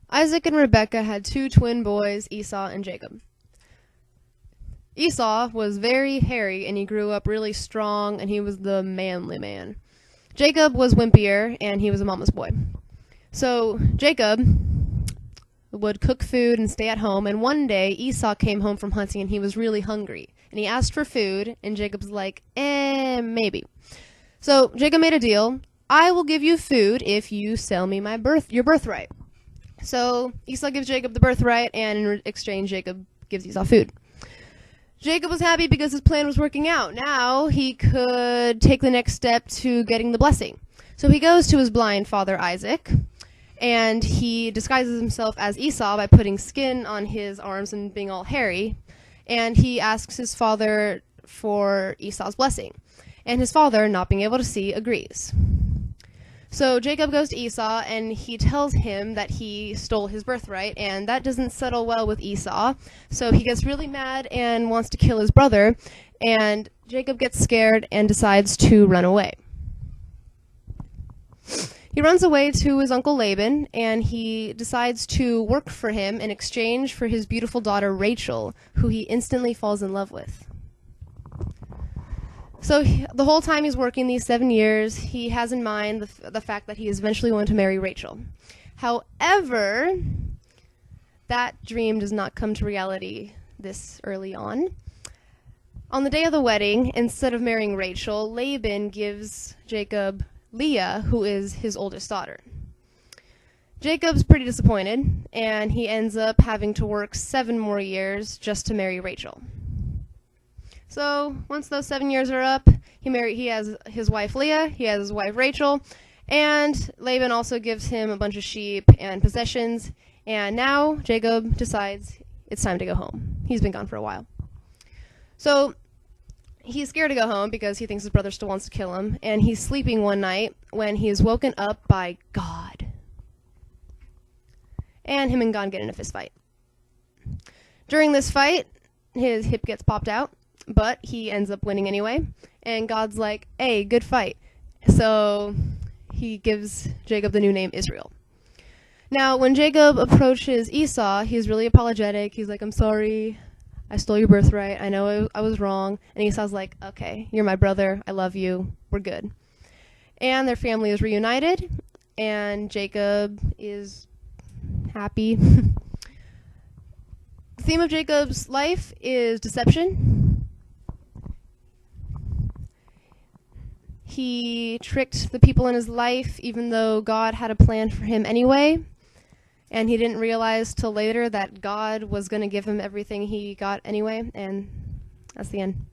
Isaac and Rebekah had two twin boys, Esau and Jacob. Esau was very hairy and he grew up really strong and he was the manly man. Jacob was wimpier and he was a mama's boy. So Jacob would cook food and stay at home, and one day Esau came home from hunting and he was really hungry. And he asked for food and Jacob's like, maybe. So Jacob made a deal. I will give you food if you sell me your birthright. So Esau gives Jacob the birthright, and in exchange Jacob gives Esau food. Jacob was happy because his plan was working out. Now he could take the next step to getting the blessing. So he goes to his blind father Isaac, and he disguises himself as Esau by putting skin on his arms and being all hairy, and he asks his father for Esau's blessing. And his father, not being able to see, agrees. So Jacob goes to Esau and he tells him that he stole his birthright, and that doesn't settle well with Esau. So he gets really mad and wants to kill his brother, and Jacob gets scared and decides to run away. He runs away to his uncle Laban, and he decides to work for him in exchange for his beautiful daughter Rachel, who he instantly falls in love with. So the whole time he's working these 7 years, he has in mind the fact that he is eventually going to marry Rachel. However, that dream does not come to reality this early on. On the day of the wedding, instead of marrying Rachel, Laban gives Jacob Leah, who is his oldest daughter. Jacob's pretty disappointed, and he ends up having to work 7 more years just to marry Rachel. So once those 7 years are up, he has his wife Leah, he has his wife Rachel, and Laban also gives him a bunch of sheep and possessions, and now Jacob decides it's time to go home. He's been gone for a while. So he's scared to go home because he thinks his brother still wants to kill him, and he's sleeping one night when he is woken up by God. And him and God get in a fist fight. During this fight, his hip gets popped out, but he ends up winning anyway, and God's like, hey, good fight. So he gives Jacob the new name Israel. Now, when Jacob approaches Esau, he's really apologetic. He's like, I'm sorry, I stole your birthright. I know I was wrong. And Esau's like, okay, you're my brother. I love you. We're good. And their family is reunited, and Jacob is happy. The theme of Jacob's life is deception. He tricked the people in his life, even though God had a plan for him anyway. And he didn't realize till later that God was going to give him everything he got anyway. And that's the end.